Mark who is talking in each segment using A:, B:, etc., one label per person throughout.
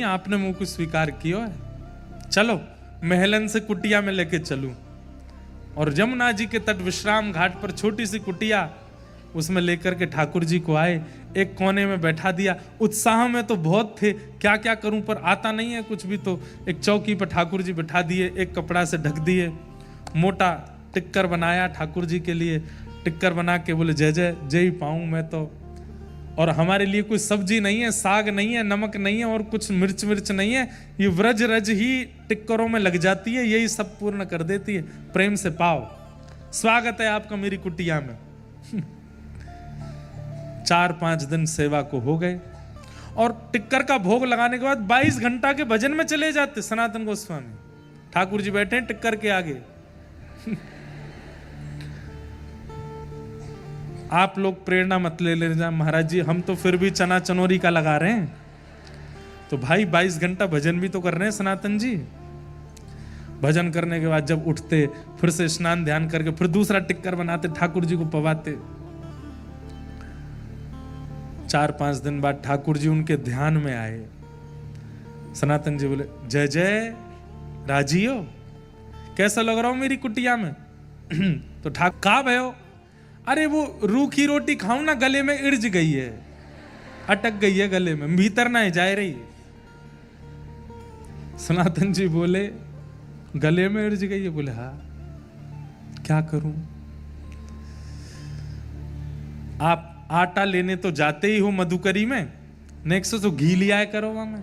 A: आपने मुंह को स्वीकार किया है, चलो महलन से कुटिया में लेके चलूं। और यमुना जी के तट विश्राम घाट पर छोटी सी कुटिया, उसमें लेकर के ठाकुर जी को आए, एक कोने में बैठा दिया। उत्साह में तो बहुत थे, क्या क्या करूं पर आता नहीं है कुछ भी, तो एक चौकी पर ठाकुर जी बैठा दिए, एक कपड़ा से ढक दिए, मोटा टिक्कर बनाया ठाकुर जी के लिए। टिक्कर बना के बोले जय जय जय ही पाऊं मैं तो। और हमारे लिए कोई सब्जी नहीं है, साग नहीं है, नमक नहीं है और कुछ मिर्च नहीं है, ये व्रज रज ही टिक्करों में लग जाती है, यही सब पूर्ण कर देती है। प्रेम से पाओ, स्वागत है आपका मेरी कुटिया में। 4-5 दिन सेवा को हो गए और टिक्कर का भोग लगाने के बाद 22 घंटा के भजन में चले जाते सनातन गोस्वामी। ठाकुर जी बैठे हैं टिक्कर के आगे। आप लोग प्रेरणा मत ले लेना महाराज जी, हम तो फिर भी चना चनोरी का लगा रहे हैं। तो भाई 22 घंटा भजन भी तो कर रहे हैं सनातन जी। भजन करने के बाद जब उठते, फिर से स्नान ध्यान करके फिर दूसरा टिक्कर बनाते, ठाकुर जी को पवाते। 4-5 दिन बाद ठाकुर जी उनके ध्यान में आए। सनातन जी बोले जय जय राजी हो, कैसा लग रहा हूं मेरी कुटिया में? तो ठाकुर कहा भयो? अरे वो रूखी रोटी खाऊं ना, गले में इर्ज गई है, अटक गई है गले में, भीतर ना जा रही। सनातन जी बोले गले में इर्ज गई है? बोले हाँ, क्या करूं? आप आटा लेने तो जाते ही हो मधुकरी में, नेक्स्ट तो घी लिया करो वहां में,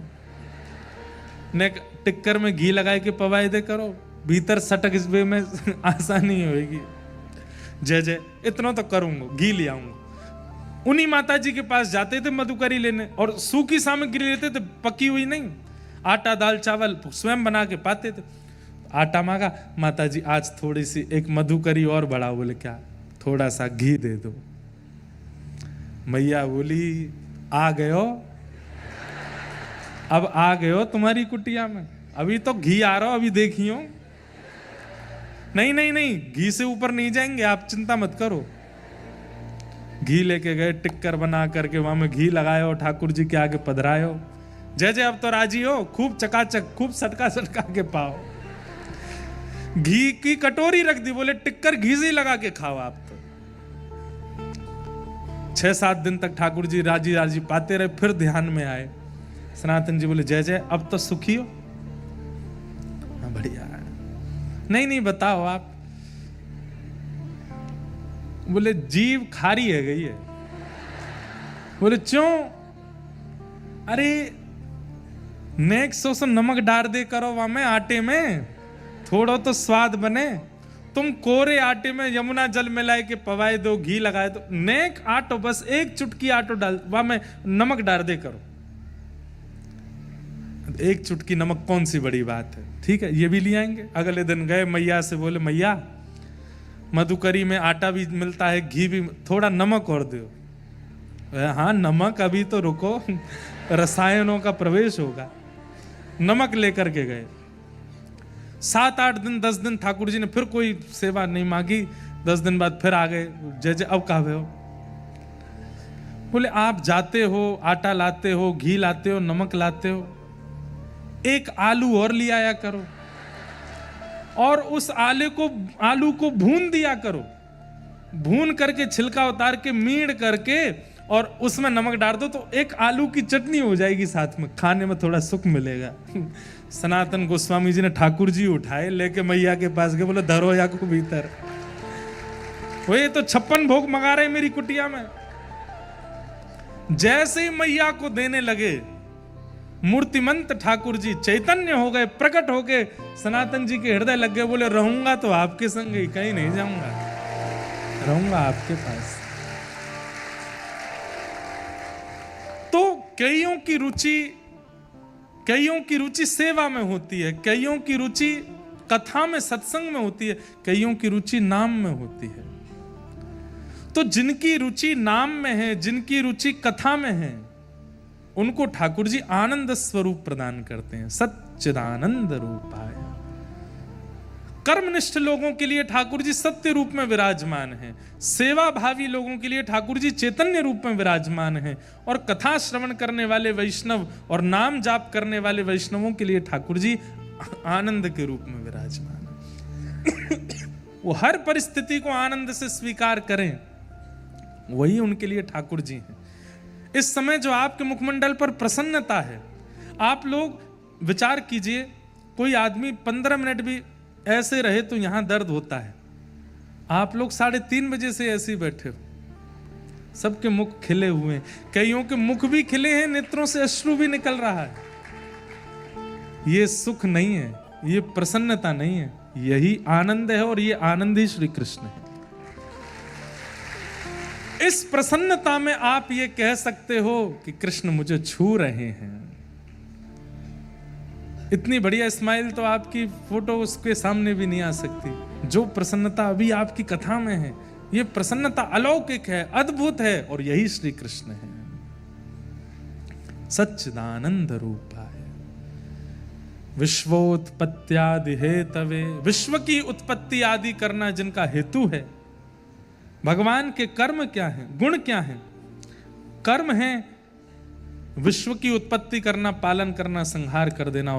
A: नेक टिक्कर में घी लगाए के पवाए दे करो, भीतर सटक इस वे में आसानी होगी। जय जय इतना तो करूंगा, घी ले आऊंगा। उन्हीं माता जी के पास जाते थे मधुकरी लेने और सूखी सामग्री लेते थे, पकी हुई नहीं, आटा दाल चावल स्वयं बना के पाते थे। आटा मांगा, माता जी आज थोड़ी सी एक मधुकरी और बढ़ाओ। बोले क्या? थोड़ा सा घी दे दो। मैया बोली आ गयो, अब आ गयो तुम्हारी कुटिया में, अभी तो घी आ रहा हो, अभी देखियो। नहीं नहीं नहीं, घी से ऊपर नहीं जाएंगे आप, चिंता मत करो। घी लेके गए, टिक्कर बना करके वहां में घी लगायो, ठाकुर जी के आगे पधरायो। जय जय अब तो राजी हो, खूब चकाचक, खूब सटका सटका के पाओ। घी की कटोरी रख दी, बोले टिक्कर घी से ही लगा के खाओ आप तो। 6-7 दिन तक ठाकुर जी राजी राजी पाते रहे, फिर ध्यान में आए। सनातन जी बोले जय जय अब तो सुखी हो? हाँ बढ़िया। नहीं नहीं बताओ आप। बोले जीव खारी है गई है। बोले क्यों? अरे नेक्स्ट सोसो नमक डाल दे करो वहां में आटे में, थोड़ा तो स्वाद बने। तुम कोरे आटे में यमुना जल मिलाए के पवाए दो, घी लगाए दो, नेक आटो बस एक चुटकी आटो डाल, वहां में नमक डाल दे करो। एक चुटकी नमक कौन सी बड़ी बात है, ठीक है ये भी ले आएंगे। अगले दिन गए मैया से, बोले मैया मधुकरी में आटा भी मिलता है, घी भी, थोड़ा नमक और दो। हाँ नमक अभी तो रुको, रसायनों का प्रवेश होगा। नमक लेकर के गए। 7-8 दिन 10 दिन ठाकुर जी ने फिर कोई सेवा नहीं मांगी। 10 दिन बाद फिर आ गए, जय जय अब कहा हो? बोले आप जाते हो, आटा लाते हो, घी लाते हो, नमक लाते हो, एक आलू और ले आया करो और उस आलू को भून दिया करो। भून करके छिलका उतार के मीड़ करके और उसमें नमक डाल दो, तो एक आलू की चटनी हो जाएगी, साथ में खाने में थोड़ा सुख मिलेगा। सनातन गोस्वामी जी ने ठाकुर जी उठाए, लेके मैया के पास गए, बोले धरो या को भीतर। वो ये तो 56 भोग मंगा रहे मेरी कुटिया में। जैसे ही मैया को देने लगे, मूर्तिमंत ठाकुर जी चैतन्य हो गए, प्रकट हो गए, सनातन जी के हृदय लग गए। बोले रहूंगा तो आपके संग ही, कहीं नहीं जाऊंगा, रहूंगा आपके पास। तो कईयों की रुचि सेवा में होती है, कईयों की रुचि कथा में सत्संग में होती है, कईयों की रुचि नाम में होती है। तो जिनकी रुचि नाम में है, जिनकी रुचि कथा में है, उनको ठाकुर जी आनंद स्वरूप प्रदान करते हैं, सच्चिदानंद रूपाय। कर्मनिष्ठ लोगों के लिए ठाकुर जी सत्य रूप में विराजमान हैं, सेवा भावी लोगों के लिए ठाकुर जी चैतन्य रूप में विराजमान हैं, और कथा श्रवण करने वाले वैष्णव और नाम जाप करने वाले वैष्णवों के लिए ठाकुर जी आनंद के रूप में विराजमान हैं। वो हर परिस्थिति को आनंद से स्वीकार करें, वही उनके लिए ठाकुर जी हैं। इस समय जो आपके मुखमंडल पर प्रसन्नता है, आप लोग विचार कीजिए, कोई आदमी 15 मिनट भी ऐसे रहे तो यहां दर्द होता है। आप लोग 3:30 बजे से ऐसे ही बैठे हो, सबके मुख खिले हुए हैं, कईयों के मुख भी खिले हैं, नेत्रों से अश्रु भी निकल रहा है। ये सुख नहीं है, ये प्रसन्नता नहीं है, यही आनंद है, और ये आनंद ही श्री कृष्ण है। इस प्रसन्नता में आप ये कह सकते हो कि कृष्ण मुझे छू रहे हैं। इतनी बढ़िया स्माइल तो आपकी फोटो उसके सामने भी नहीं आ सकती। जो प्रसन्नता अभी आपकी कथा में है, ये प्रसन्नता अलौकिक है, अद्भुत है, और यही श्री कृष्ण है। सच्चिदानंद रूपाय विश्वोत्पत्त्यादि हेतवे, विश्व की उत्पत्ति आदि करना जिनका हेतु है। भगवान के कर्म क्या हैं, गुण क्या हैं? कर्म है विश्व की उत्पत्ति करना, पालन करना, संहार कर देना।